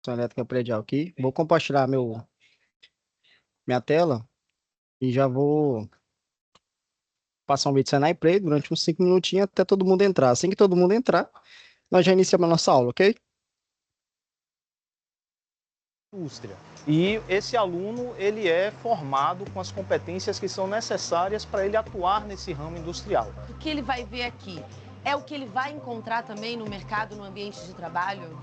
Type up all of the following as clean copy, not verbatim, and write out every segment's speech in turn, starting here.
Elétrica predial aqui. Vou compartilhar minha tela e já vou passar um vídeo Senai Play durante uns 5 minutinhos até todo mundo entrar. Assim que todo mundo entrar, nós já iniciamos a nossa aula, ok? Indústria. E esse aluno, ele é formado com as competências que são necessárias para ele atuar nesse ramo industrial. O que ele vai ver aqui é o que ele vai encontrar também no mercado, no ambiente de trabalho?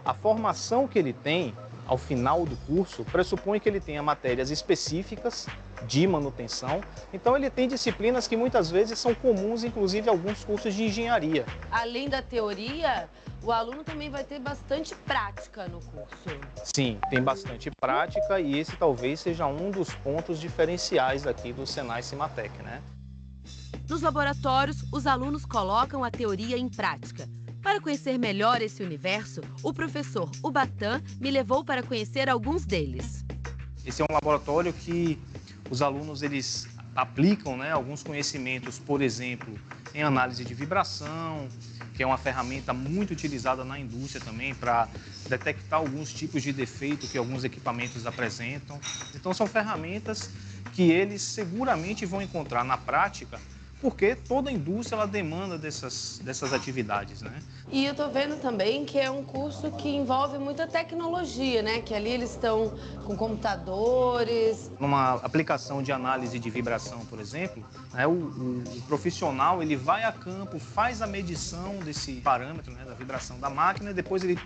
A formação que ele tem ao final do curso pressupõe que ele tenha matérias específicas de manutenção. Então ele tem disciplinas que muitas vezes são comuns, inclusive alguns cursos de engenharia. Além da teoria, o aluno também vai ter bastante prática no curso. Sim, tem bastante prática e esse talvez seja um dos pontos diferenciais aqui do Senai Cimatec, né? Nos laboratórios, os alunos colocam a teoria em prática. Para conhecer melhor esse universo, o professor Ubatã me levou para conhecer alguns deles. Esse é um laboratório que os alunos eles aplicam, né, alguns conhecimentos, por exemplo, em análise de vibração, que é uma ferramenta muito utilizada na indústria também para detectar alguns tipos de defeito que alguns equipamentos apresentam. Então são ferramentas que eles seguramente vão encontrar na prática, porque toda a indústria ela demanda dessas atividades, né? E eu tô vendo também que é um curso que envolve muita tecnologia, né? Que ali eles estão com computadores. Numa aplicação de análise de vibração, por exemplo, né, o profissional ele vai a campo, faz a medição desse parâmetro, né, da vibração da máquina, e depois ele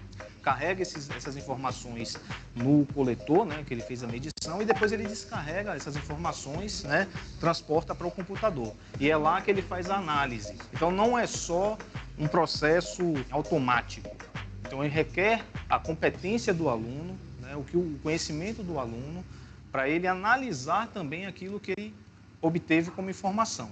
carrega essas informações no coletor, né, que ele fez a medição, e depois ele descarrega essas informações, né, transporta para o computador. E é lá que ele faz a análise. Então não é só um processo automático. Então ele requer a competência do aluno, né, o conhecimento do aluno, para ele analisar também aquilo que ele obteve como informação.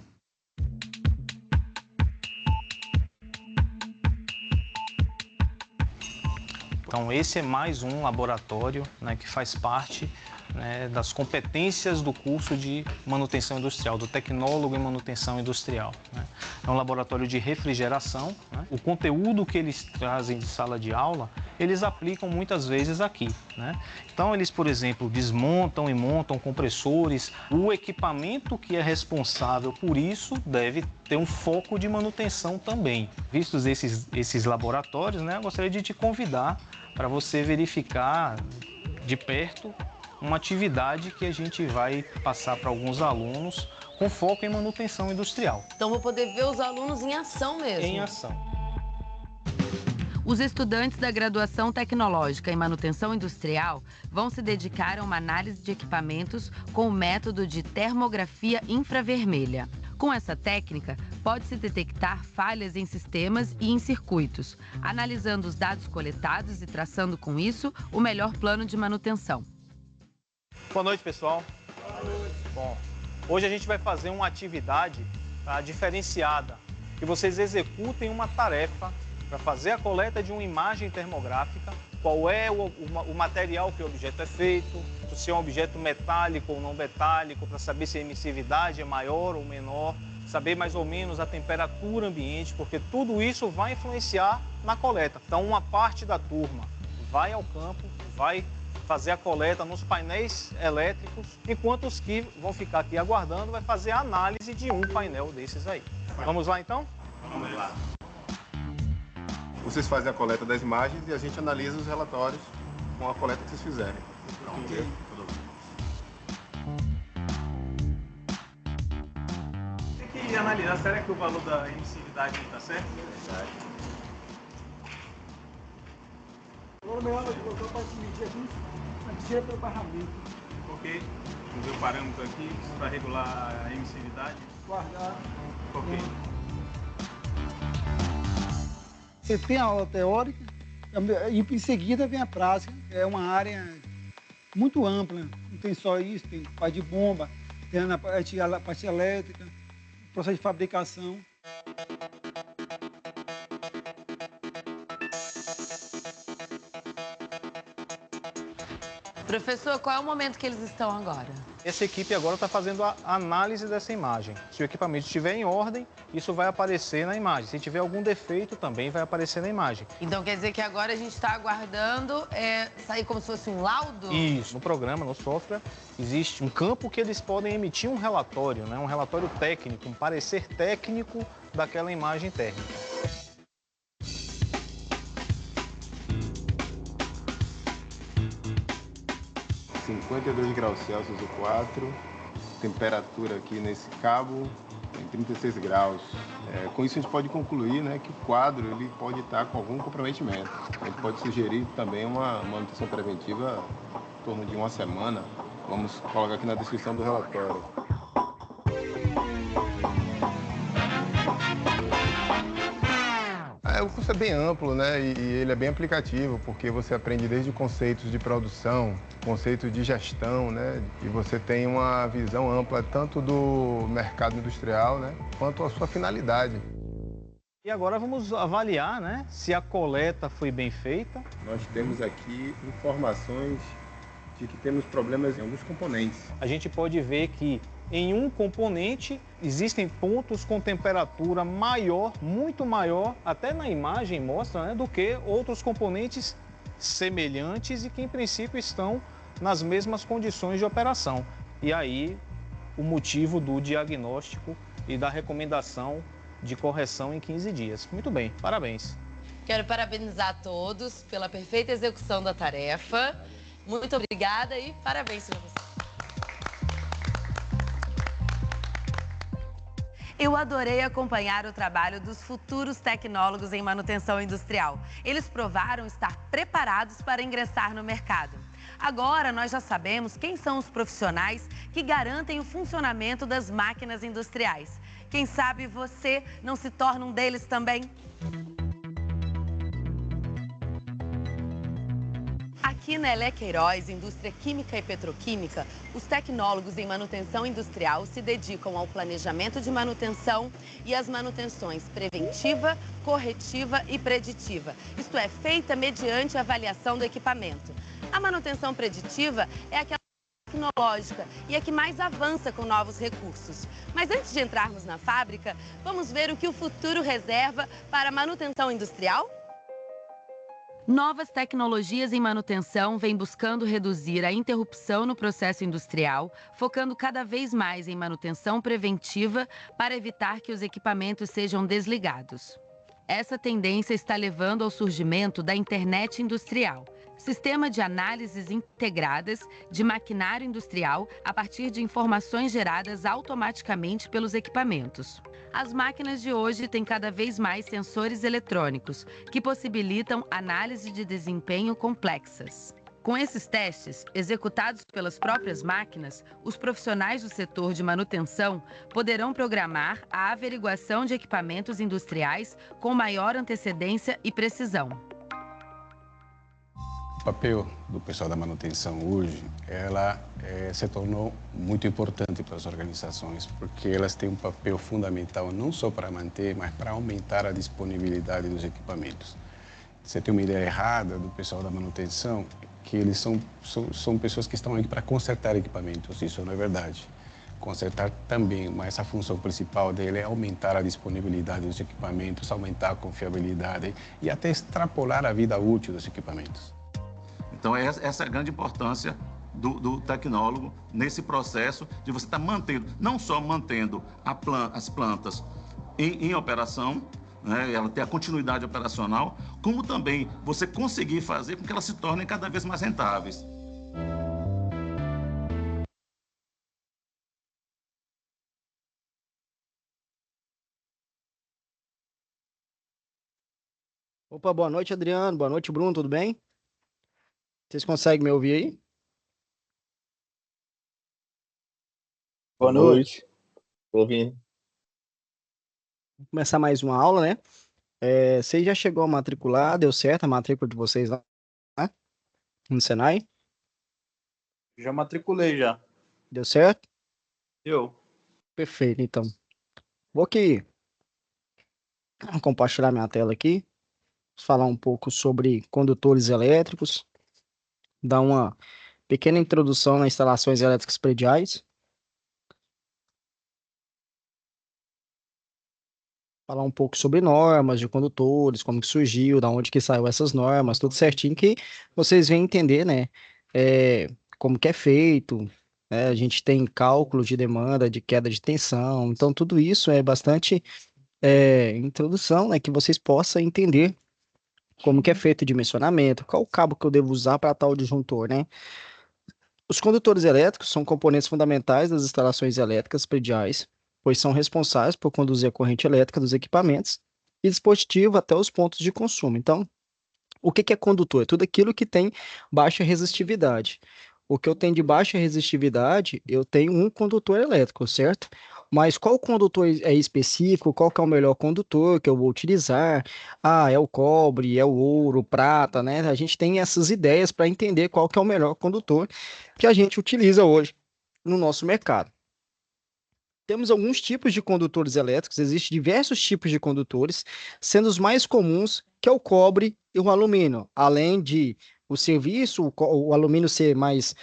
Então esse é mais um laboratório, né, que faz parte, né, das competências do curso de manutenção industrial, do tecnólogo em manutenção industrial, né? É um laboratório de refrigeração, né? O conteúdo que eles trazem de sala de aula, eles aplicam muitas vezes aqui, né? Então eles, por exemplo, desmontam e montam compressores. O equipamento que é responsável por isso deve ter um foco de manutenção também. Vistos esses laboratórios, né, eu gostaria de te convidar para você verificar de perto uma atividade que a gente vai passar para alguns alunos com foco em manutenção industrial. Então vou poder ver os alunos em ação mesmo. Em ação. Os estudantes da graduação tecnológica em manutenção industrial vão se dedicar a uma análise de equipamentos com o método de termografia infravermelha. Com essa técnica, pode-se detectar falhas em sistemas e em circuitos, analisando os dados coletados e traçando com isso o melhor plano de manutenção. Boa noite, pessoal. Boa noite. Bom, hoje a gente vai fazer uma atividade diferenciada, que vocês executem uma tarefa para fazer a coleta de uma imagem termográfica, qual é o material que o objeto é feito, se é um objeto metálico ou não metálico, para saber se a emissividade é maior ou menor, saber mais ou menos a temperatura ambiente, porque tudo isso vai influenciar na coleta. Então, uma parte da turma vai ao campo, vai fazer a coleta nos painéis elétricos, enquanto os que vão ficar aqui aguardando vai fazer a análise de um painel desses aí. Vamos lá, então? Vamos lá. Vocês fazem a coleta das imagens e a gente analisa os relatórios com a coleta que vocês fizerem. Ok? Tem que analisar, será que o valor da emissividade está certo? Agora melhor eu colocar para medir aqui, tira pelo barramento. Ok. Vamos ver o parâmetro aqui para regular a emissividade. Guardar. Ok. Você tem a aula teórica e em seguida vem a prática. É uma área muito ampla. Não tem só isso, tem parte de bomba, tem a parte elétrica, processo de fabricação. Professor, qual é o momento que eles estão agora? Essa equipe agora está fazendo a análise dessa imagem. Se o equipamento estiver em ordem, isso vai aparecer na imagem. Se tiver algum defeito, também vai aparecer na imagem. Então quer dizer que agora a gente está aguardando sair como se fosse um laudo? Isso. No programa, no software, existe um campo que eles podem emitir um relatório, né? Um relatório técnico, um parecer técnico daquela imagem térmica. °52 o quadro, temperatura aqui nesse cabo em 36 graus. Com isso a gente pode concluir, né, que o quadro ele pode estar com algum comprometimento. A gente pode sugerir também uma manutenção preventiva em torno de uma semana. Vamos colocar aqui na descrição do relatório. O curso é bem amplo, né? E ele é bem aplicativo, porque você aprende desde conceitos de produção, conceitos de gestão, né? E você tem uma visão ampla tanto do mercado industrial, né? Quanto a sua finalidade. E agora vamos avaliar, né? Se a coleta foi bem feita. Nós temos aqui informações de que temos problemas em alguns componentes. A gente pode ver que em um componente existem pontos com temperatura maior, muito maior, até na imagem mostra, né, do que outros componentes semelhantes e que em princípio estão nas mesmas condições de operação. E aí o motivo do diagnóstico e da recomendação de correção em 15 dias. Muito bem, parabéns. Quero parabenizar todos pela perfeita execução da tarefa. Muito obrigada e parabéns, senhor. Eu adorei acompanhar o trabalho dos futuros tecnólogos em manutenção industrial. Eles provaram estar preparados para ingressar no mercado. Agora nós já sabemos quem são os profissionais que garantem o funcionamento das máquinas industriais. Quem sabe você não se torna um deles também? Aqui na Elé Queiroz, Indústria Química e Petroquímica, os tecnólogos em manutenção industrial se dedicam ao planejamento de manutenção e às manutenções preventiva, corretiva e preditiva. Isto é, feita mediante a avaliação do equipamento. A manutenção preditiva é aquela tecnológica e é que mais avança com novos recursos. Mas antes de entrarmos na fábrica, vamos ver o que o futuro reserva para a manutenção industrial? Novas tecnologias em manutenção vêm buscando reduzir a interrupção no processo industrial, focando cada vez mais em manutenção preventiva para evitar que os equipamentos sejam desligados. Essa tendência está levando ao surgimento da internet industrial, sistema de análises integradas de maquinário industrial a partir de informações geradas automaticamente pelos equipamentos. As máquinas de hoje têm cada vez mais sensores eletrônicos, que possibilitam análise de desempenho complexas. Com esses testes, executados pelas próprias máquinas, os profissionais do setor de manutenção poderão programar a averiguação de equipamentos industriais com maior antecedência e precisão. O papel do pessoal da manutenção hoje, se tornou muito importante para as organizações, porque elas têm um papel fundamental não só para manter, mas para aumentar a disponibilidade dos equipamentos. Você tem uma ideia errada do pessoal da manutenção, que eles são pessoas que estão aqui para consertar equipamentos, isso não é verdade. Consertar também, mas a função principal dele é aumentar a disponibilidade dos equipamentos, aumentar a confiabilidade e até extrapolar a vida útil dos equipamentos. Então, essa é a grande importância do tecnólogo nesse processo de você estar mantendo, não só mantendo as plantas em operação, né, ela ter a continuidade operacional, como também você conseguir fazer com que elas se tornem cada vez mais rentáveis. Opa, boa noite, Adriano. Boa noite, Bruno. Tudo bem? Vocês conseguem me ouvir aí? Boa noite. Tô ouvindo. Vamos começar mais uma aula, né? Você já chegou a matricular? Deu certo a matrícula de vocês lá no Senai? Já matriculei já. Deu certo? Eu. Perfeito, então. Vou aqui compartilhar minha tela aqui. Falar um pouco sobre condutores elétricos. Dar uma pequena introdução nas instalações elétricas prediais. Falar um pouco sobre normas de condutores, como que surgiu, da onde que saiu essas normas, tudo certinho que vocês vêm entender, né? É, como que é feito, né? A gente tem cálculo de demanda, de queda de tensão, então tudo isso é bastante introdução, né? Que vocês possam entender como que é feito o dimensionamento, qual o cabo que eu devo usar para tal disjuntor, né? Os condutores elétricos são componentes fundamentais das instalações elétricas prediais, pois são responsáveis por conduzir a corrente elétrica dos equipamentos e dispositivo até os pontos de consumo. Então, o que que é condutor? É tudo aquilo que tem baixa resistividade. O que eu tenho de baixa resistividade, eu tenho um condutor elétrico, certo? Mas qual condutor é específico? Qual que é o melhor condutor que eu vou utilizar? Ah, é o cobre, é o ouro, o prata, né? A gente tem essas ideias para entender qual que é o melhor condutor que a gente utiliza hoje no nosso mercado. Temos alguns tipos de condutores elétricos, existem diversos tipos de condutores, sendo os mais comuns que é o cobre e o alumínio. Além de o serviço, o alumínio ser mais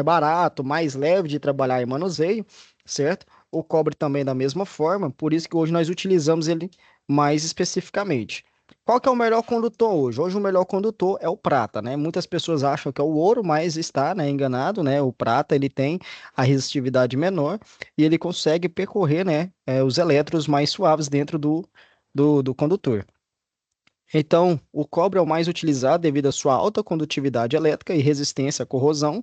barato, mais leve de trabalhar em manuseio, certo? O cobre também da mesma forma, por isso que hoje nós utilizamos ele mais especificamente. Qual que é o melhor condutor hoje? Hoje o melhor condutor é o prata, né? Muitas pessoas acham que é o ouro, mas está, né, enganado, né? O prata, ele tem a resistividade menor e ele consegue percorrer, né, os elétrons mais suaves dentro do condutor. Então, o cobre é o mais utilizado devido à sua alta condutividade elétrica e resistência à corrosão.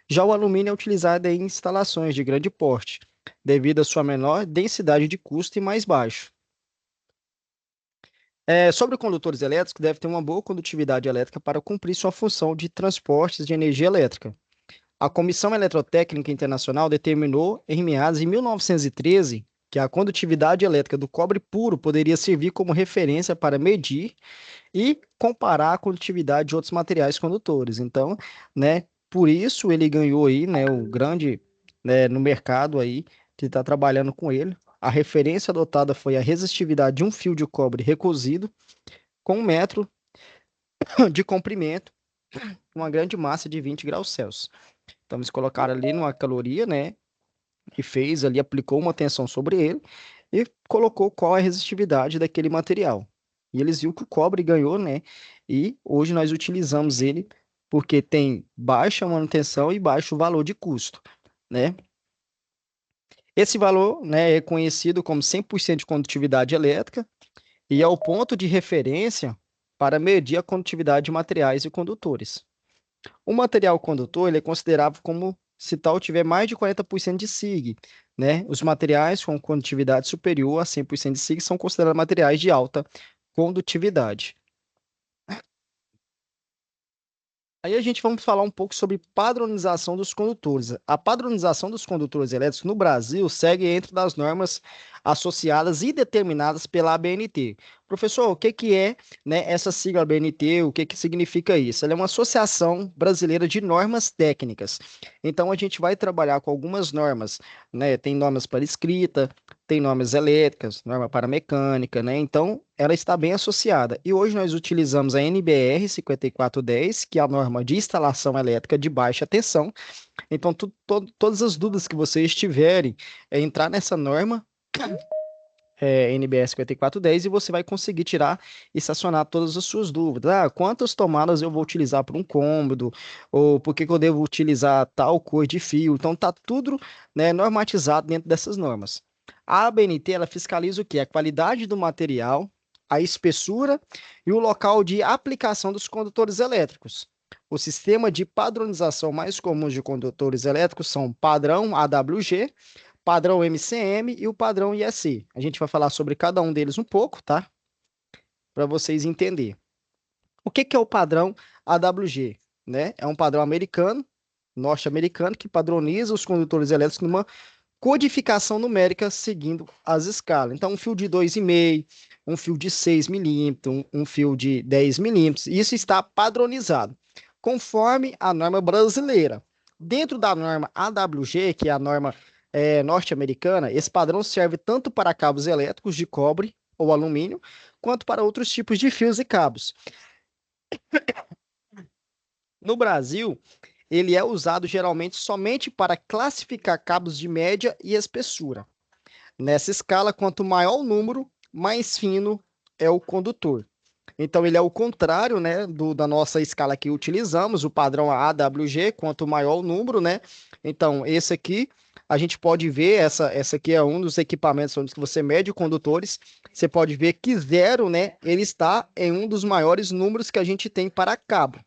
Já o alumínio é utilizado em instalações de grande porte, devido à sua menor densidade de custo e mais baixo. Sobre condutores elétricos, deve ter uma boa condutividade elétrica para cumprir sua função de transportes de energia elétrica. A Comissão Eletrotécnica Internacional determinou, em meados de 1913, que a condutividade elétrica do cobre puro poderia servir como referência para medir e comparar a condutividade de outros materiais condutores. Então, né, por isso ele ganhou aí, né, o grande, né, no mercado aí, que está trabalhando com ele. A referência adotada foi a resistividade de um fio de cobre recozido com 1 metro de comprimento, uma grande massa de 20 graus Celsius. Então, eles colocaram ali numa caloria, né, e fez ali, aplicou uma tensão sobre ele e colocou qual é a resistividade daquele material. E eles viram que o cobre ganhou, né? E hoje nós utilizamos ele porque tem baixa manutenção e baixo valor de custo, né? Esse valor, né, é conhecido como 100% de condutividade elétrica e é o ponto de referência para medir a condutividade de materiais e condutores. O material condutor ele é considerado como se tal tiver mais de 40% de SiG, né? Os materiais com condutividade superior a 100% de SiG são considerados materiais de alta condutividade. Aí a gente vamos falar um pouco sobre padronização dos condutores. A padronização dos condutores elétricos no Brasil segue entre das normas associadas e determinadas pela ABNT. Professor, o que que é, né, essa sigla ABNT? O que que significa isso? Ela é uma associação brasileira de normas técnicas. Então a gente vai trabalhar com algumas normas, né? Tem normas para escrita, tem normas elétricas, norma para mecânica, né? Então, ela está bem associada. E hoje nós utilizamos a NBR 5410, que é a norma de instalação elétrica de baixa tensão. Então, todas as dúvidas que vocês tiverem, entrar nessa norma, NBR 5410, e você vai conseguir tirar e estacionar todas as suas dúvidas. Ah, quantas tomadas eu vou utilizar para um cômodo? Ou por que que eu devo utilizar tal cor de fio? Então, está tudo, né, normatizado dentro dessas normas. A ABNT ela fiscaliza o quê? A qualidade do material, a espessura e o local de aplicação dos condutores elétricos. O sistema de padronização mais comum de condutores elétricos são padrão AWG, padrão MCM e o padrão IEC. A gente vai falar sobre cada um deles um pouco, tá? Para vocês entenderem. O que que é o padrão AWG? Né? É um padrão americano, norte-americano, que padroniza os condutores elétricos numa codificação numérica seguindo as escalas. Então, um fio de 2,5, um fio de 6 milímetros, um fio de 10 milímetros. Isso está padronizado, conforme a norma brasileira. Dentro da norma AWG, que é a norma norte-americana, esse padrão serve tanto para cabos elétricos de cobre ou alumínio, quanto para outros tipos de fios e cabos. No Brasil, ele é usado geralmente somente para classificar cabos de média e espessura. Nessa escala, quanto maior o número, mais fino é o condutor. Então, ele é o contrário, né, da nossa escala que utilizamos, o padrão AWG, quanto maior o número, né? Então, esse aqui, a gente pode ver, essa aqui é um dos equipamentos onde você mede condutores, você pode ver que 0, né, ele está em um dos maiores números que a gente tem para cabo.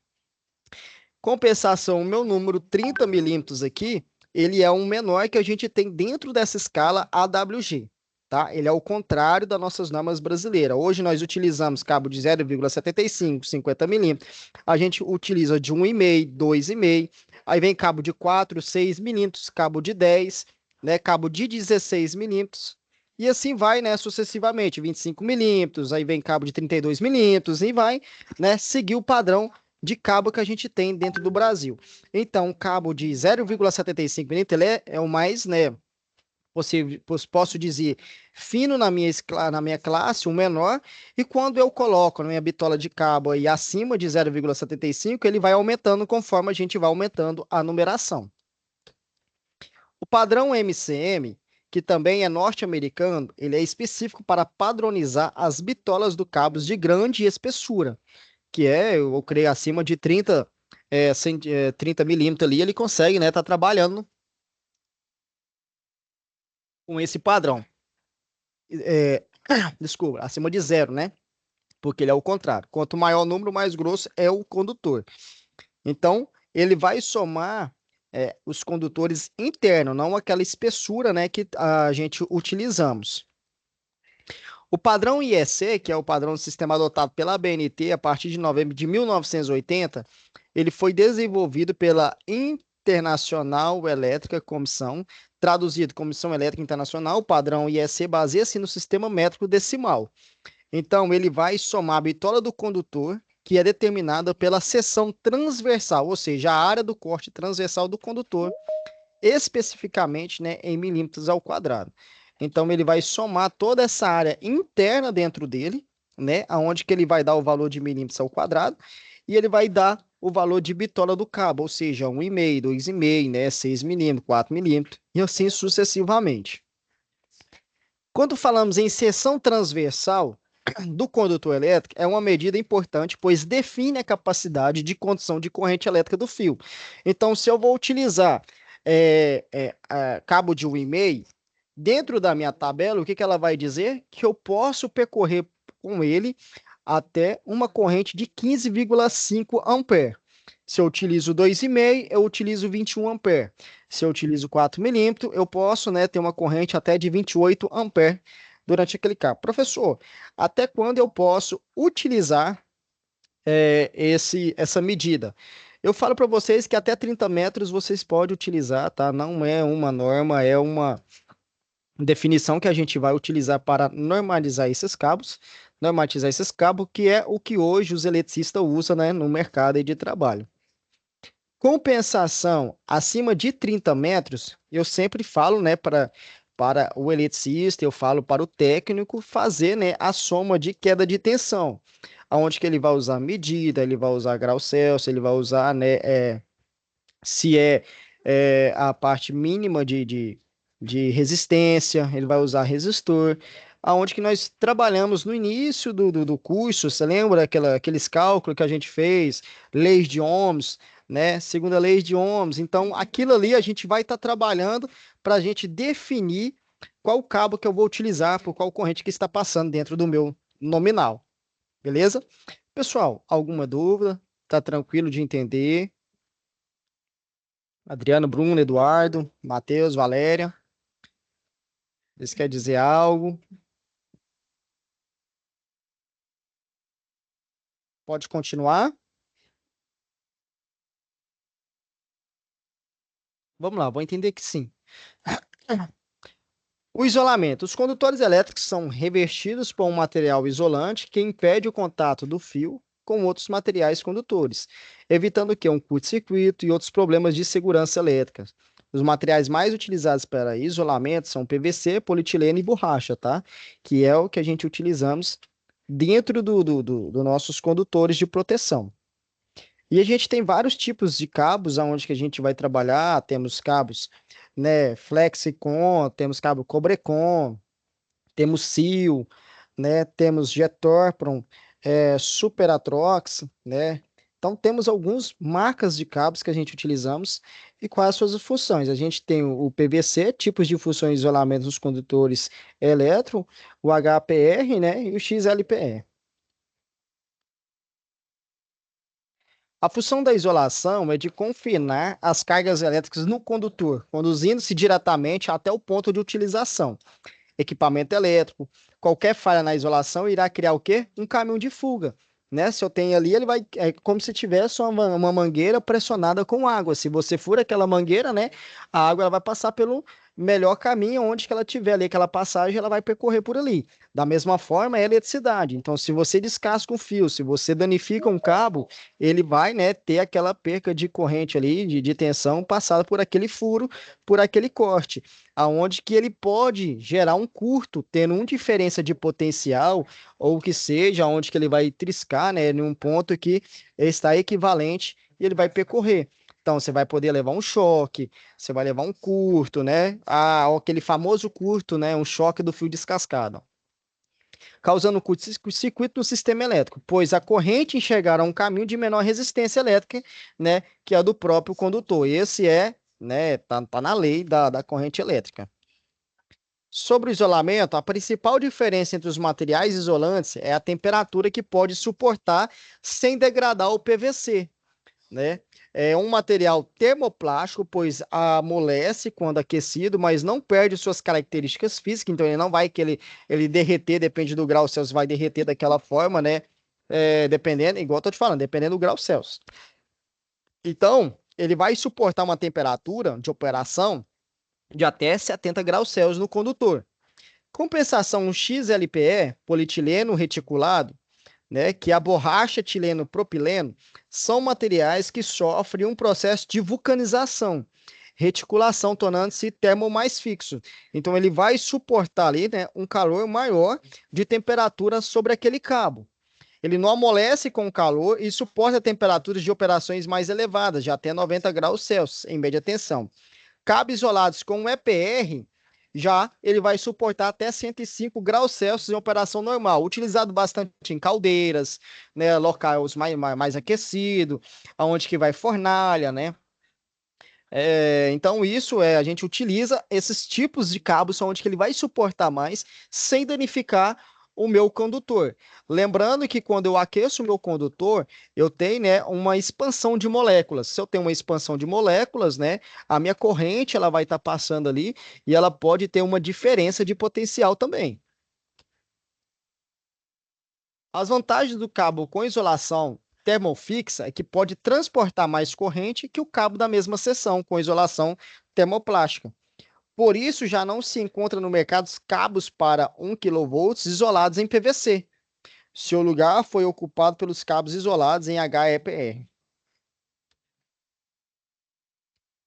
Compensação, o meu número 30 milímetros aqui, ele é um menor que a gente tem dentro dessa escala AWG. Tá? Ele é o contrário das nossas normas brasileiras. Hoje nós utilizamos cabo de 0,75, 50 milímetros. A gente utiliza de 1,5, 2,5. Aí vem cabo de 4, 6 milímetros, cabo de 10, né? Cabo de 16 milímetros. E assim vai, né, sucessivamente, 25 milímetros, aí vem cabo de 32 milímetros, e vai, né, seguir o padrão de cabo que a gente tem dentro do Brasil. Então, o cabo de 0,75 milímetros, ele é o mais, né, posso dizer, fino na minha classe, o menor, e quando eu coloco na minha bitola de cabo aí acima de 0,75, ele vai aumentando conforme a gente vai aumentando a numeração. O padrão MCM, que também é norte-americano, ele é específico para padronizar as bitolas do cabos de grande espessura, que é, eu creio, acima de 30 milímetros ali, ele consegue, né, tá trabalhando com esse padrão. Desculpa, acima de 0, né? Porque ele é o contrário. Quanto maior o número, mais grosso é o condutor. Então, ele vai somar os condutores internos, não aquela espessura, né, que a gente utilizamos. O padrão IEC, que é o padrão do sistema adotado pela ABNT a partir de novembro de 1980, ele foi desenvolvido pela Internacional Elétrica Comissão, traduzido Comissão Elétrica Internacional. O padrão IEC baseia-se no sistema métrico decimal. Então, ele vai somar a bitola do condutor, que é determinada pela seção transversal, ou seja, a área do corte transversal do condutor, especificamente, né, em milímetros ao quadrado. Então, ele vai somar toda essa área interna dentro dele, né, aonde que ele vai dar o valor de milímetros ao quadrado, e ele vai dar o valor de bitola do cabo, ou seja, 1,5, 2,5, né, 6 milímetros, 4 milímetros, e assim sucessivamente. Quando falamos em seção transversal do condutor elétrico, é uma medida importante, pois define a capacidade de condução de corrente elétrica do fio. Então, se eu vou utilizar cabo de 1,5, dentro da minha tabela, o que ela vai dizer? Que eu posso percorrer com ele até uma corrente de 15,5 ampere. Se eu utilizo 2,5, eu utilizo 21 ampere. Se eu utilizo 4 milímetros, eu posso, né, ter uma corrente até de 28 ampere durante aquele cabo. Professor, até quando eu posso utilizar essa medida? Eu falo para vocês que até 30 metros vocês podem utilizar, tá? Não é uma norma, é uma definição que a gente vai utilizar para normatizar esses cabos, que é o que hoje os eletricistas usam, né, no mercado de trabalho. Compensação acima de 30 metros, eu sempre falo, né, para o eletricista, eu falo para o técnico fazer, né, a soma de queda de tensão, aonde que ele vai usar medida, ele vai usar grau Celsius, ele vai usar, né, se a parte mínima de resistência, ele vai usar resistor, aonde que nós trabalhamos no início do curso, você lembra aqueles cálculos que a gente fez, leis de ohms, né, segunda lei de ohms, então aquilo ali a gente vai estar trabalhando para a gente definir qual cabo que eu vou utilizar, por qual corrente que está passando dentro do meu nominal, beleza? Pessoal, alguma dúvida? Tá tranquilo de entender? Adriano, Bruno, Eduardo, Matheus, Valéria. Isso quer dizer algo? Pode continuar? Vamos lá, vou entender que sim. O isolamento. Os condutores elétricos são revestidos por um material isolante que impede o contato do fio com outros materiais condutores, evitando que um curto-circuito e outros problemas de segurança elétrica. Os materiais mais utilizados para isolamento são PVC, polietileno e borracha, tá? Que é o que a gente utilizamos dentro dos nossos condutores de proteção. E a gente tem vários tipos de cabos aonde que a gente vai trabalhar. Temos cabos, né, Flexicon, temos cabo Cobrecon, temos Sil, né, temos Getorpron, Super Atrox, né? Então temos algumas marcas de cabos que a gente utilizamos e quais as suas funções. A gente tem o PVC, tipos de funções de isolamento dos condutores elétron, o HPR, né, e o XLPE. A função da isolação é de confinar as cargas elétricas no condutor, conduzindo-se diretamente até o ponto de utilização. Equipamento elétrico, qualquer falha na isolação irá criar o quê? Um caminho de fuga. Né? Se eu tenho ali, ele vai. É como se tivesse uma mangueira pressionada com água. Se você fura aquela mangueira, né? A água ela vai passar pelo melhor caminho, onde que ela tiver ali, aquela passagem, ela vai percorrer por ali. Da mesma forma, é a eletricidade. Então, se você descasca um fio, se você danifica um cabo, ele vai, né, ter aquela perca de corrente ali, de tensão, passada por aquele furo, por aquele corte, aonde que ele pode gerar um curto, tendo uma diferença de potencial, ou que seja, onde que ele vai triscar, né, em um ponto que está equivalente e ele vai percorrer. Então, você vai poder levar um choque, você vai levar um curto, né? Aquele famoso curto, né? Um choque do fio descascado, causando curto-circuito no sistema elétrico, pois a corrente enxergará um caminho de menor resistência elétrica, né? Que é a do próprio condutor. Esse né? Tá na lei da corrente elétrica. Sobre o isolamento, a principal diferença entre os materiais isolantes é a temperatura que pode suportar sem degradar o PVC, né? É um material termoplástico, pois amolece quando aquecido, mas não perde suas características físicas, então ele não vai que ele derreter, depende do grau Celsius, vai derreter daquela forma, né? Dependendo, igual eu tô te falando, dependendo do grau Celsius. Então, ele vai suportar uma temperatura de operação de até 70 graus Celsius no condutor. Compensação XLPE, polietileno reticulado, né, que a borracha etileno propileno, são materiais que sofrem um processo de vulcanização, reticulação, tornando-se termo mais fixo. Então, ele vai suportar ali, né, um calor maior de temperatura sobre aquele cabo. Ele não amolece com o calor e suporta temperaturas de operações mais elevadas, de até 90 graus Celsius, em média tensão. Cabos isolados com EPR, já ele vai suportar até 105 graus Celsius em operação normal, utilizado bastante em caldeiras, né, locais mais aquecidos, aonde que vai fornalha, né? Então isso a gente utiliza esses tipos de cabos onde que ele vai suportar mais sem danificar o meu condutor. Lembrando que quando eu aqueço o meu condutor, eu tenho, né, uma expansão de moléculas. Se eu tenho uma expansão de moléculas, né, a minha corrente ela vai estar passando ali e ela pode ter uma diferença de potencial também. As vantagens do cabo com isolação termofixa é que pode transportar mais corrente que o cabo da mesma seção com isolação termoplástica. Por isso, já não se encontra no mercado cabos para 1 kV isolados em PVC. Seu lugar foi ocupado pelos cabos isolados em HEPR.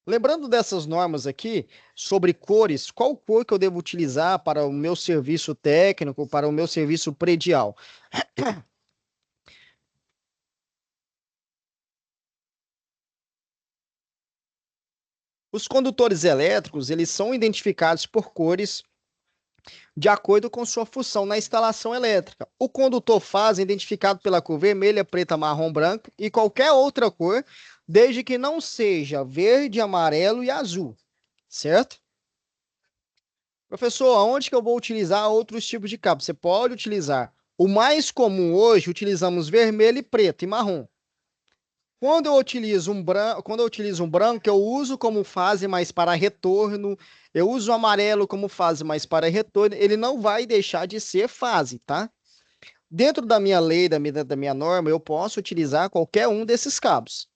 Lembrando dessas normas aqui, sobre cores, qual cor que eu devo utilizar para o meu serviço técnico, para o meu serviço predial? Os condutores elétricos, eles são identificados por cores de acordo com sua função na instalação elétrica. O condutor fase é identificado pela cor vermelha, preta, marrom, branco e qualquer outra cor, desde que não seja verde, amarelo e azul, certo? Professor, aonde que eu vou utilizar outros tipos de cabo? Você pode utilizar. O mais comum hoje, utilizamos vermelho e preto e marrom. Quando eu utilizo um branco, eu uso como fase mais para retorno, eu uso o amarelo como fase mais para retorno, ele não vai deixar de ser fase, tá? Dentro da minha lei, da minha norma, eu posso utilizar qualquer um desses cabos.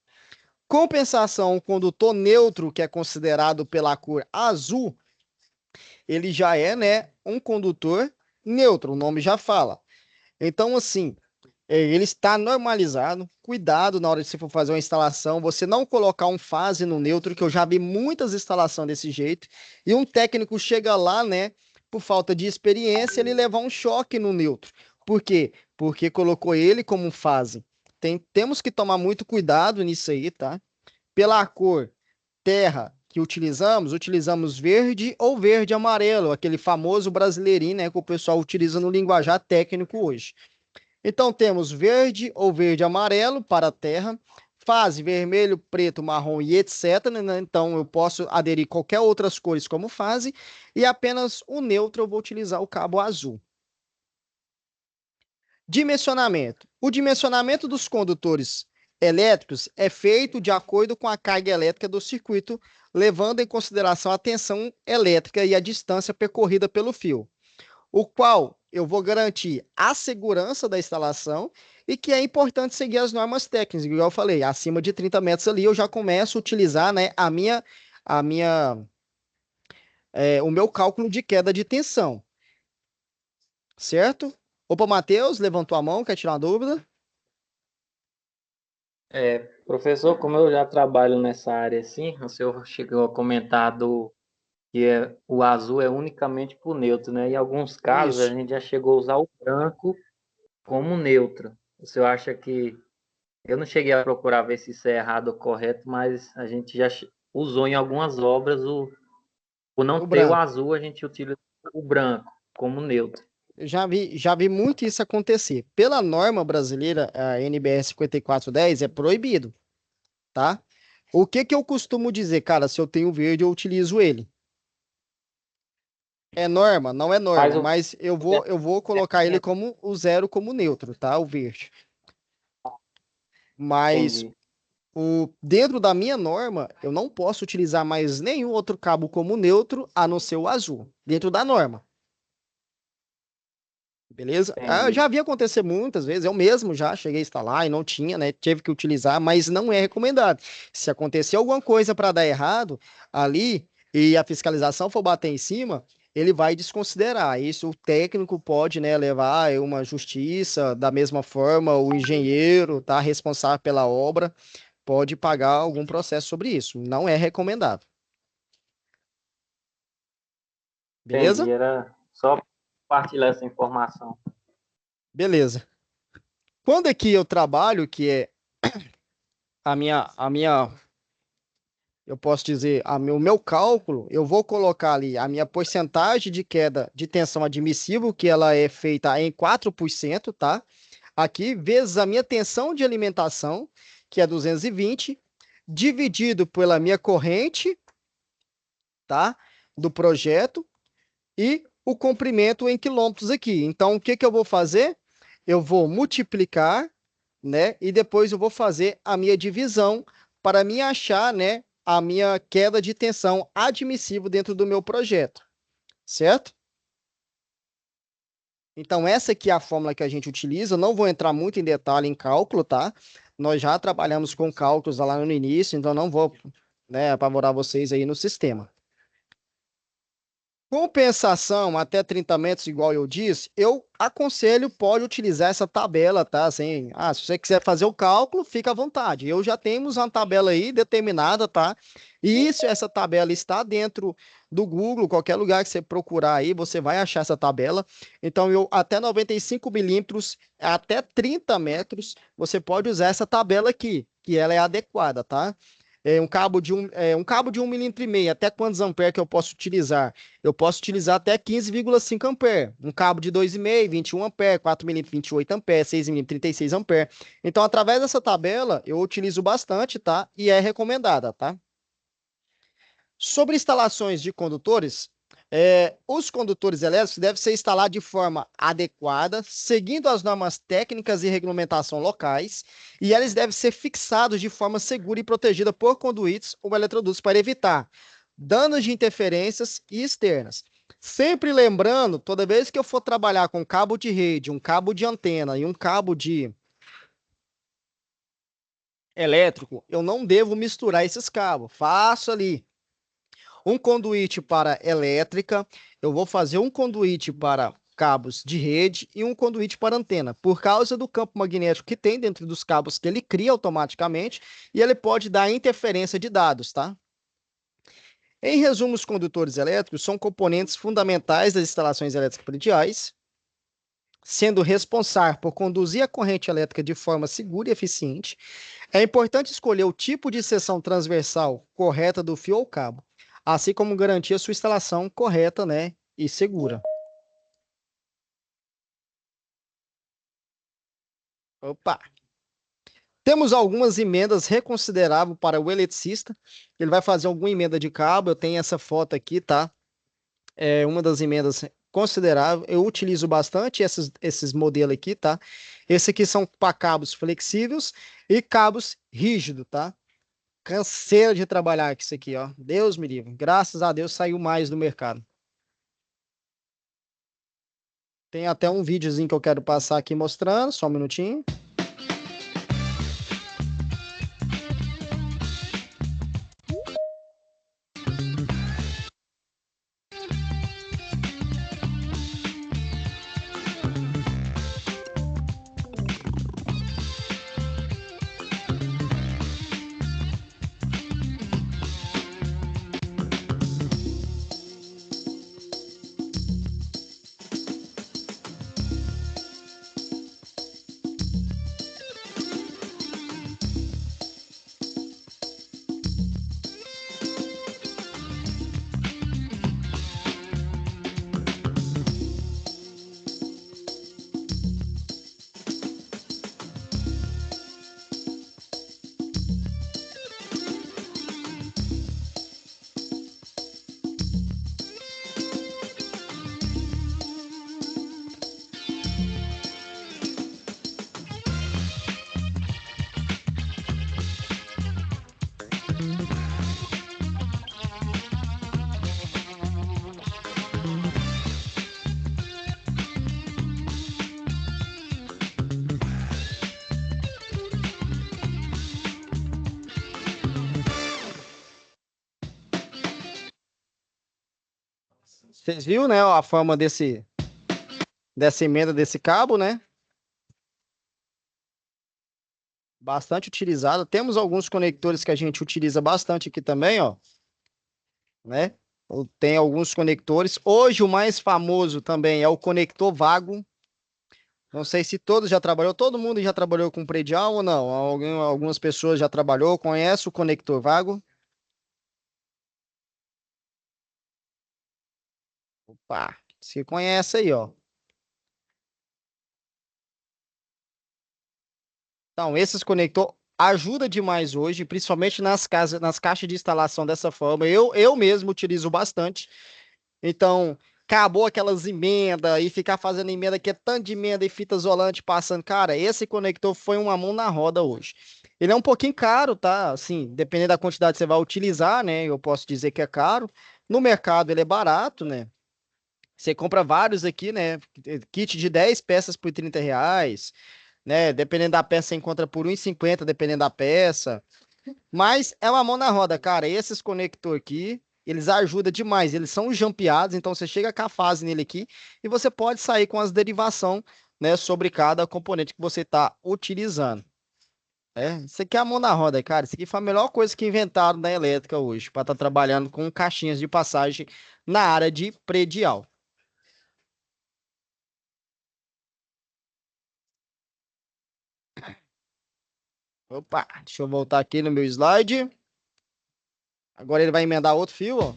Compensação, o condutor neutro, que é considerado pela cor azul, ele já é, né, um condutor neutro, o nome já fala. Então, assim, ele está normalizado. Cuidado na hora de você for fazer uma instalação, você não colocar um fase no neutro, que eu já vi muitas instalações desse jeito, e um técnico chega lá, né, por falta de experiência, ele levar um choque no neutro. Por quê? Porque colocou ele como fase. temos que tomar muito cuidado nisso aí, tá? Pela cor terra que utilizamos verde ou verde amarelo, aquele famoso brasileirinho, né, que o pessoal utiliza no linguajar técnico hoje. Então, temos verde ou verde amarelo para a terra, fase vermelho, preto, marrom e etc. Né? Então, eu posso aderir qualquer outras cores como fase, e apenas o neutro eu vou utilizar o cabo azul. Dimensionamento. O dimensionamento dos condutores elétricos é feito de acordo com a carga elétrica do circuito, levando em consideração a tensão elétrica e a distância percorrida pelo fio, o qual eu vou garantir a segurança da instalação e que é importante seguir as normas técnicas, igual eu falei, acima de 30 metros ali eu já começo a utilizar, né, o meu cálculo de queda de tensão, certo? Opa, Matheus, levantou a mão, quer tirar uma dúvida? Professor, como eu já trabalho nessa área assim, o senhor chegou a comentar que o azul é unicamente para o neutro, né? Em alguns casos Isso. a gente já chegou a usar o branco como neutro. O senhor acha que... Eu não cheguei a procurar ver se isso é errado ou correto, mas a gente já usou em algumas obras por não ter o azul, a gente utiliza o branco como neutro. Já vi muito isso acontecer. Pela norma brasileira, a NBR 5410, é proibido, tá? O que eu costumo dizer, cara, se eu tenho verde, eu utilizo ele. É norma? Não é norma, mas eu vou colocar ele como o zero, como neutro, tá? O verde. Mas dentro da minha norma, eu não posso utilizar mais nenhum outro cabo como neutro, a não ser o azul, dentro da norma. Beleza? Eu já vi acontecer muitas vezes, eu mesmo já cheguei a instalar e não tinha, né? Tive que utilizar, mas não é recomendado. Se acontecer alguma coisa para dar errado ali e a fiscalização for bater em cima, ele vai desconsiderar. Isso o técnico pode, né, levar a uma justiça, da mesma forma o engenheiro, tá, responsável pela obra, pode pagar algum processo sobre isso. Não é recomendado. Beleza? Entendi, era só compartilhar essa informação. Beleza. Quando aqui eu trabalho, que é eu posso dizer, o meu cálculo, eu vou colocar ali a minha porcentagem de queda de tensão admissível, que ela é feita em 4%, tá? Aqui, vezes a minha tensão de alimentação, que é 220, dividido pela minha corrente, tá? Do projeto, e o comprimento em quilômetros aqui. Então, o que eu vou fazer? Eu vou multiplicar, né? E depois eu vou fazer a minha divisão para me achar, né, a minha queda de tensão admissível dentro do meu projeto, certo? Então, essa aqui é a fórmula que a gente utiliza. Não vou entrar muito em detalhe em cálculo, tá? Nós já trabalhamos com cálculos lá no início, então não vou, né, apavorar vocês aí no sistema. Compensação até 30 metros, igual eu disse, eu aconselho, pode utilizar essa tabela, tá? Assim, se você quiser fazer o cálculo, fica à vontade. Eu já temos uma tabela aí determinada, tá? E essa tabela está dentro do Google, qualquer lugar que você procurar aí, você vai achar essa tabela. Então, até 95 milímetros, até 30 metros, você pode usar essa tabela aqui, que ela é adequada, tá? Um cabo de 1,5 milímetro, até quantos amperes que eu posso utilizar? Eu posso utilizar até 15,5 amperes. Um cabo de 2,5, 21 amperes, 4 milímetros, 28 amperes, 6 milímetros, 36 amperes. Então, através dessa tabela, eu utilizo bastante, tá? E é recomendada, tá? Sobre instalações de condutores, os condutores elétricos devem ser instalados de forma adequada, seguindo as normas técnicas e regulamentação locais, e eles devem ser fixados de forma segura e protegida por conduítes ou eletrodutos para evitar danos de interferências e externas. Sempre lembrando, toda vez que eu for trabalhar com cabo de rede, um cabo de antena e um cabo de elétrico, eu não devo misturar esses cabos. Faço ali um conduíte para elétrica, eu vou fazer um conduíte para cabos de rede e um conduíte para antena, por causa do campo magnético que tem dentro dos cabos que ele cria automaticamente, e ele pode dar interferência de dados, tá? Em resumo, os condutores elétricos são componentes fundamentais das instalações elétricas prediais, sendo responsável por conduzir a corrente elétrica de forma segura e eficiente, é importante escolher o tipo de seção transversal correta do fio ou cabo, assim como garantir a sua instalação correta, né, e segura. Opa! Temos algumas emendas reconsideráveis para o eletricista. Ele vai fazer alguma emenda de cabo. Eu tenho essa foto aqui, tá? É uma das emendas consideráveis. Eu utilizo bastante esses modelos aqui, tá? Esse aqui são para cabos flexíveis e cabos rígidos, tá? Canseira de trabalhar com isso aqui, ó. Deus me livre. Graças a Deus saiu mais do mercado. Tem até um videozinho que eu quero passar aqui mostrando. Só um minutinho. Vocês viram, né, a forma dessa emenda desse cabo, né? Bastante utilizado. Temos alguns conectores que a gente utiliza bastante aqui também, ó, né? Tem alguns conectores. Hoje o mais famoso também é o conector vago. Não sei se todos já trabalhou, todo mundo já trabalhou com predial ou não? Algumas pessoas já trabalhou, conhece o conector vago? Opa, se conhece aí, ó. Então, esses conectores ajudam demais hoje, principalmente nas casas, nas caixas de instalação dessa forma. Eu mesmo utilizo bastante. Então, acabou aquelas emendas e ficar fazendo emenda que é tanto de emenda e fita isolante passando. Cara, esse conector foi uma mão na roda hoje. Ele é um pouquinho caro, tá? Assim, dependendo da quantidade que você vai utilizar, né? Eu posso dizer que é caro. No mercado ele é barato, né? Você compra vários aqui, né? Kit de 10 peças por R$ 30, né? Dependendo da peça, você encontra por R$ 1,50, dependendo da peça. Mas é uma mão na roda, cara. Esses conector aqui, eles ajudam demais. Eles são jampeados, então você chega com a fase nele aqui e você pode sair com as derivação, né, sobre cada componente que você está utilizando. Isso aqui é a mão na roda, cara. Isso aqui foi a melhor coisa que inventaram na elétrica hoje, para estar trabalhando com caixinhas de passagem na área de predial. Opa, deixa eu voltar aqui no meu slide. Agora ele vai emendar outro fio, ó.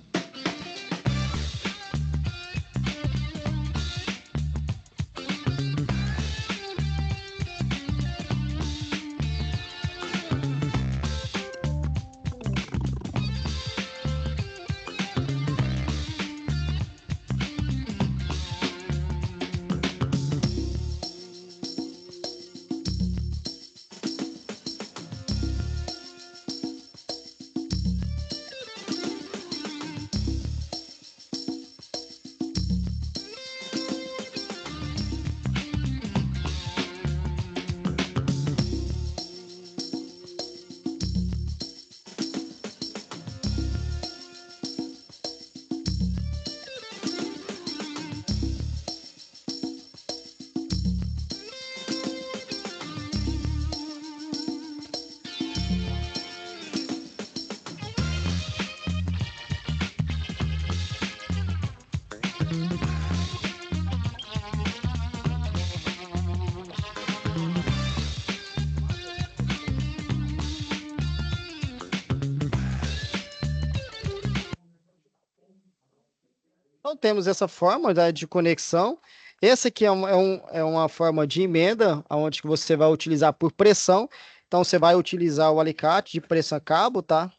Então, temos essa forma, né, de conexão. Essa aqui é uma forma de emenda, onde que você vai utilizar por pressão. Então, você vai utilizar o alicate de prensa-cabo, tá?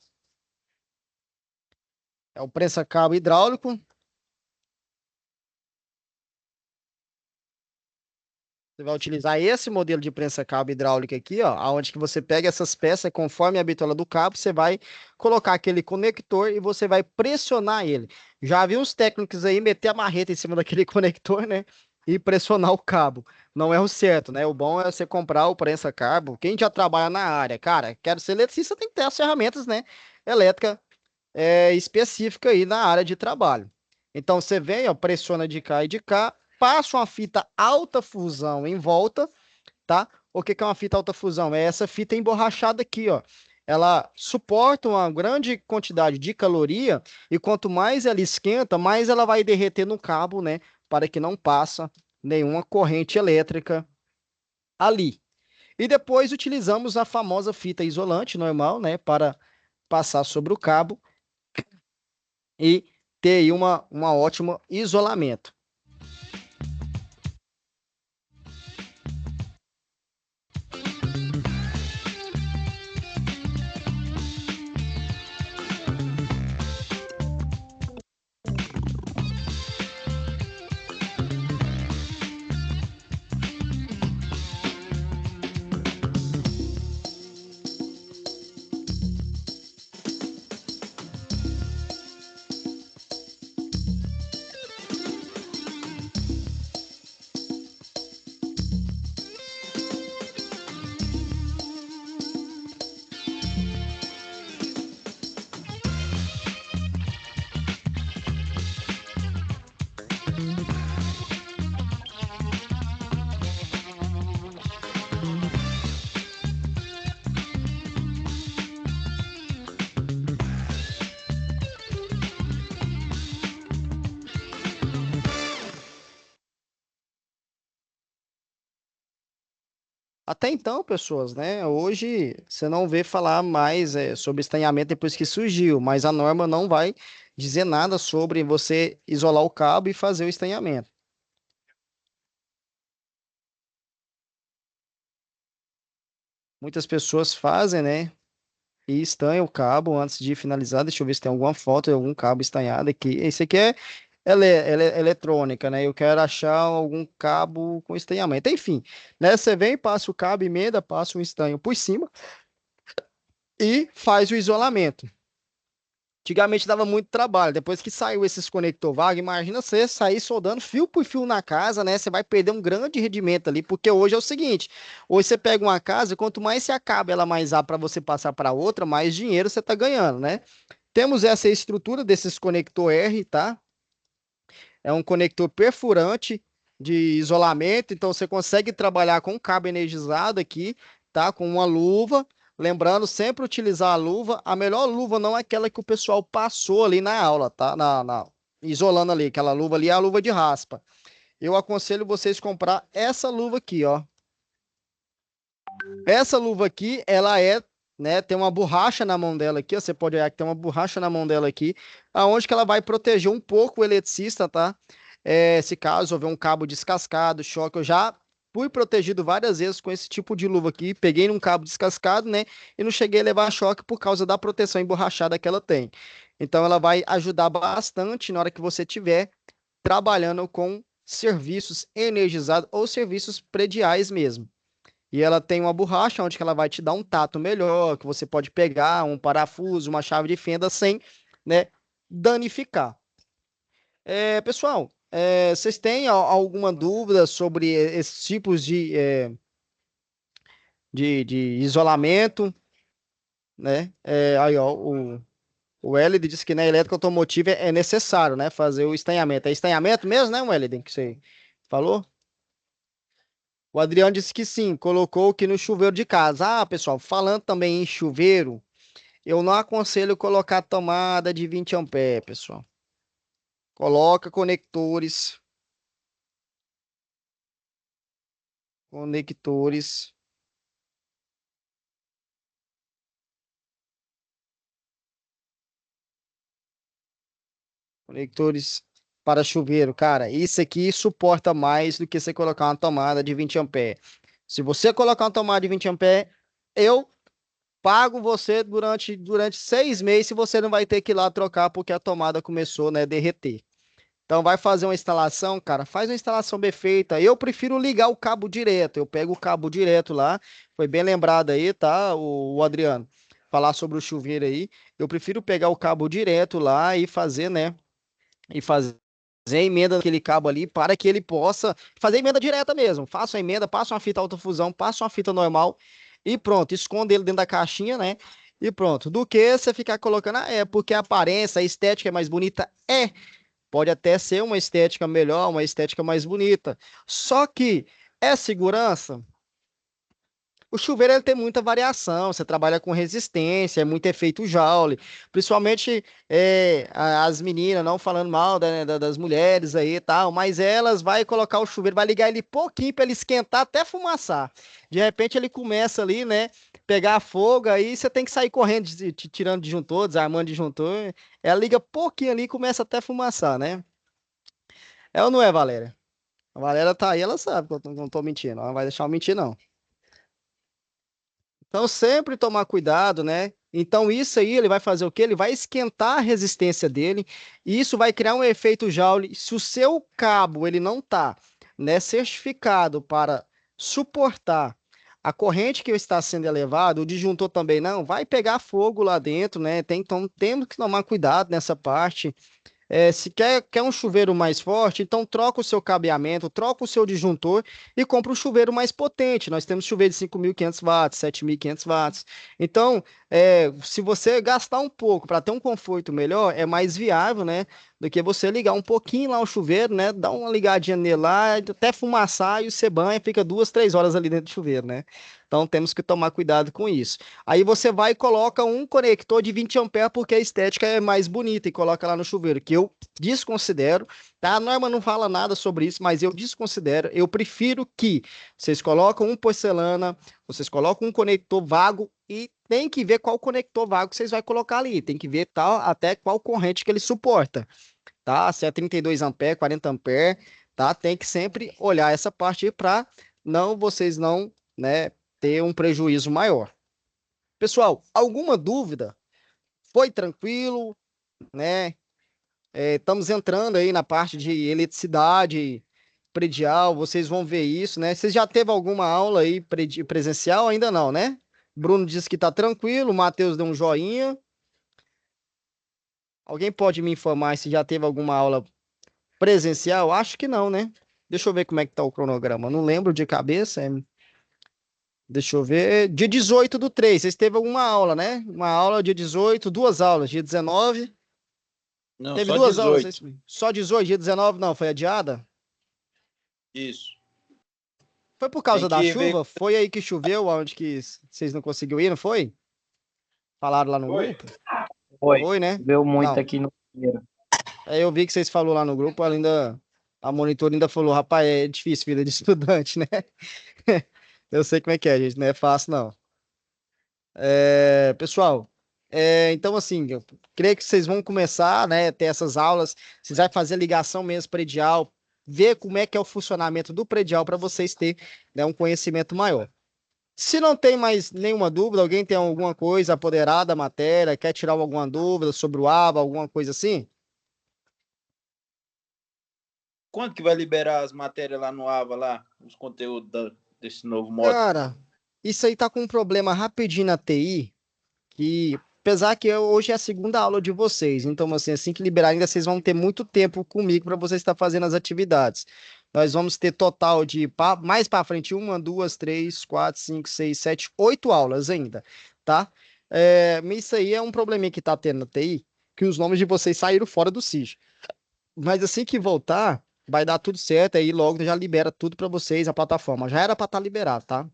É o prensa-cabo hidráulico. Você vai utilizar esse modelo de prensa-cabo hidráulica aqui, ó, onde que você pega essas peças conforme a bitola do cabo, você vai colocar aquele conector e você vai pressionar ele. Já vi uns técnicos aí meter a marreta em cima daquele conector, né? E pressionar o cabo. Não é o certo, né? O bom é você comprar o prensa-cabo. Quem já trabalha na área, cara, quero ser eletricista, tem que ter as ferramentas, né? Elétrica específica aí na área de trabalho. Então você vem, ó, pressiona de cá e de cá, passa uma fita alta fusão em volta, tá? O que que é uma fita alta fusão? É essa fita emborrachada aqui, ó. Ela suporta uma grande quantidade de caloria e quanto mais ela esquenta, mais ela vai derreter no cabo, né? Para que não passa nenhuma corrente elétrica ali. E depois utilizamos a famosa fita isolante normal, né? Para passar sobre o cabo e ter aí uma ótimo isolamento. Até então, pessoas, né? Hoje você não vê falar mais sobre estranhamento depois que surgiu, mas a norma não vai dizer nada sobre você isolar o cabo e fazer o estranhamento. Muitas pessoas fazem, né? E estanham o cabo antes de finalizar. Deixa eu ver se tem alguma foto de algum cabo estanhado aqui. Esse aqui é eletrônica, né? Eu quero achar algum cabo com estanhamento. Enfim, né? Você vem, passa o cabo, emenda, passa um estanho por cima e faz o isolamento. Antigamente dava muito trabalho. Depois que saiu esses conector vago, imagina você sair soldando fio por fio na casa, né? Você vai perder um grande rendimento ali, porque hoje é o seguinte: hoje você pega uma casa, quanto mais você acaba ela mais A para você passar para outra, mais dinheiro você tá ganhando, né? Temos essa estrutura desses conector R, tá? É um conector perfurante de isolamento, então você consegue trabalhar com cabo energizado aqui, tá? Com uma luva. Lembrando, sempre utilizar a luva. A melhor luva não é aquela que o pessoal passou ali na aula, tá? Isolando ali. Aquela luva ali é a luva de raspa. Eu aconselho vocês comprar essa luva aqui, ó. Essa luva aqui, ela né, tem uma borracha na mão dela aqui, ó, você pode olhar que tem uma borracha na mão dela aqui, aonde que ela vai proteger um pouco o eletricista, tá? Se caso houver um cabo descascado, choque, eu já fui protegido várias vezes com esse tipo de luva aqui, peguei num cabo descascado, né, e não cheguei a levar choque por causa da proteção emborrachada que ela tem. Então ela vai ajudar bastante na hora que você estiver trabalhando com serviços energizados ou serviços prediais mesmo. E ela tem uma borracha onde que ela vai te dar um tato melhor, que você pode pegar um parafuso, uma chave de fenda sem, né, danificar. Pessoal, vocês têm alguma dúvida sobre esses tipos de isolamento, né? Aí, ó, o Welid disse que na elétrica automotiva é necessário, né, fazer o estanhamento. É estanhamento mesmo, né, Welid, que você falou? O Adriano disse que sim, colocou aqui no chuveiro de casa. Ah, pessoal, falando também em chuveiro, eu não aconselho colocar tomada de 20 amperes, pessoal. Coloca conectores, conectores para chuveiro, cara, isso aqui suporta mais do que você colocar uma tomada de 20 ampere. Se você colocar uma tomada de 20 ampere, eu pago você durante 6 meses se você não vai ter que ir lá trocar porque a tomada começou, né, a derreter. Então vai fazer uma instalação, cara, faz uma instalação bem feita. Eu prefiro ligar o cabo direto. Eu pego o cabo direto lá. Foi bem lembrado aí, tá, o Adriano? Falar sobre o chuveiro aí. Eu prefiro pegar o cabo direto lá e fazer, né? E fazer a emenda naquele cabo ali para que ele possa fazer emenda direta mesmo. Faça a emenda, passa uma fita alta fusão, passa uma fita normal e pronto. Esconde ele dentro da caixinha, né? E pronto. Do que você ficar colocando, porque a aparência, a estética é mais bonita. Pode até ser uma estética melhor, uma estética mais bonita. Só que é segurança. O chuveiro ele tem muita variação, você trabalha com resistência, é muito efeito Joule, principalmente as meninas, não falando mal das mulheres aí e tal, mas elas vai colocar o chuveiro, vai ligar ele pouquinho para ele esquentar até fumaçar. De repente ele começa ali, né, pegar fogo, aí você tem que sair correndo, tirando disjuntor, desarmando disjuntor, ela liga pouquinho ali e começa até fumaçar, né? É ou não é, Valéria? A Valéria tá aí, ela sabe que eu não tô mentindo, ela não vai deixar eu mentir, não. Então, sempre tomar cuidado, né? Então, isso aí, ele vai fazer o quê? Ele vai esquentar a resistência dele, e isso vai criar um efeito Joule. Se o seu cabo, ele não tá, né, certificado para suportar a corrente que está sendo elevada, o disjuntor também não, vai pegar fogo lá dentro, né? Então, temos que tomar cuidado nessa parte. Se quer um chuveiro mais forte, então troca o seu cabeamento, troca o seu disjuntor e compra um chuveiro mais potente. Nós temos chuveiro de 5.500 watts, 7.500 watts. Então, se você gastar um pouco para ter um conforto melhor, é mais viável, né? Do que você ligar um pouquinho lá o chuveiro, né? Dar uma ligadinha nele lá, até fumaçar e você banha, fica 2, 3 horas ali dentro do chuveiro, né? Então temos que tomar cuidado com isso. Aí você vai e coloca um conector de 20 amperes porque a estética é mais bonita e coloca lá no chuveiro, que eu desconsidero, tá? A norma não fala nada sobre isso, mas eu desconsidero. Eu prefiro que vocês colocam um porcelana, vocês colocam um conector vago e tem que ver qual conector vago que vocês vão colocar ali. Tem que ver tal, até qual corrente que ele suporta, tá? Se é 32 amperes, 40 amperes, tá? Tem que sempre olhar essa parte para vocês não, né, ter um prejuízo maior. Pessoal, alguma dúvida? Foi tranquilo, né? Estamos entrando aí na parte de eletricidade predial, vocês vão ver isso, né? Vocês já teve alguma aula aí presencial? Ainda não, né? Bruno disse que tá tranquilo, o Matheus deu um joinha. Alguém pode me informar se já teve alguma aula presencial? Acho que não, né? Deixa eu ver como é que tá o cronograma. Não lembro de cabeça. Deixa eu ver. Dia 18/3, vocês teve alguma aula, né? Uma aula dia 18, duas aulas, dia 19. Não, Teve só duas 18. aulas. Só 18, dia 19 não, foi adiada? Isso. Foi por causa da Tem que chuva? ver. Foi aí que choveu, onde que vocês não conseguiram ir, não foi? Falaram lá no Foi. grupo? Foi. Foi, né? Choveu muito Não. aqui no Pinheiro. Eu vi que vocês falaram lá no grupo, a monitora ainda falou, rapaz, é difícil vida de estudante, né? Eu sei como é que é, gente, não é fácil, não. Pessoal, então assim, eu creio que vocês vão começar, né, ter essas aulas, vocês vão fazer ligação mesmo predial, ver como é que é o funcionamento do predial para vocês terem, né, um conhecimento maior. Se não tem mais nenhuma dúvida, alguém tem alguma coisa apoderada da matéria, quer tirar alguma dúvida sobre o ABA, alguma coisa assim? Quando que vai liberar as matérias lá no AVA, lá, os conteúdos desse novo módulo? Cara, isso aí tá com um problema rapidinho na TI, que apesar que hoje é a segunda aula de vocês, então assim que liberar ainda vocês vão ter muito tempo comigo para vocês estar fazendo as atividades. Nós vamos ter total de mais para frente 1, 2, 3, 4, 5, 6, 7, 8 aulas ainda, tá? Isso aí é um probleminha que tá tendo na TI, que os nomes de vocês saíram fora do SIG. Mas assim que voltar, vai dar tudo certo, aí logo já libera tudo para vocês, a plataforma. Já era para estar liberado, tá?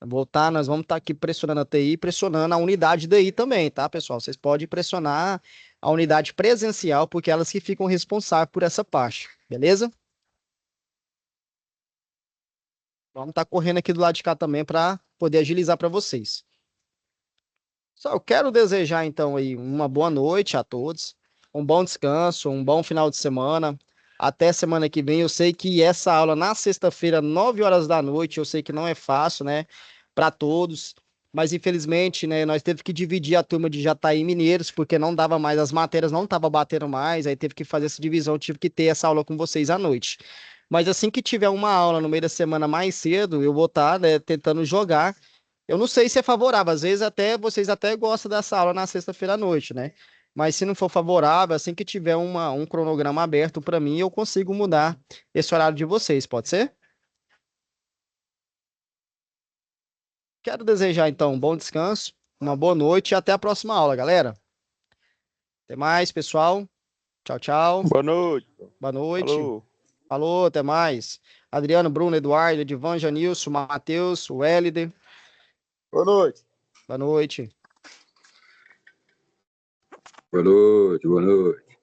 Voltar, nós vamos estar aqui pressionando a TI, pressionando a unidade daí também, tá, pessoal? Vocês podem pressionar a unidade presencial, porque elas que ficam responsáveis por essa parte, beleza? Vamos estar correndo aqui do lado de cá também para poder agilizar para vocês. Só eu quero desejar então aí uma boa noite a todos. um bom descanso, um bom final de semana. Até semana que vem. Eu sei que essa aula na sexta-feira, 9 horas da noite, eu sei que não é fácil, né, para todos. Mas infelizmente, né, nós teve que dividir a turma de Jataí e Mineiros, porque não dava mais, as matérias não estavam batendo mais, aí teve que fazer essa divisão, tive que ter essa aula com vocês à noite. Mas assim que tiver uma aula no meio da semana mais cedo, eu vou estar, né, tentando jogar. Eu não sei se é favorável, às vezes até vocês até gostam dessa aula na sexta-feira à noite, né? Mas se não for favorável, assim que tiver um cronograma aberto para mim, eu consigo mudar esse horário de vocês, pode ser? Quero desejar, então, um bom descanso, uma boa noite e até a próxima aula, galera. Até mais, pessoal. Tchau, tchau. Boa noite. Boa noite. Falou. Falou, até mais. Adriano, Bruno, Eduardo, Edivan, Janilson, Matheus, Wélide. Boa noite. Boa noite. Boa noite, boa noite.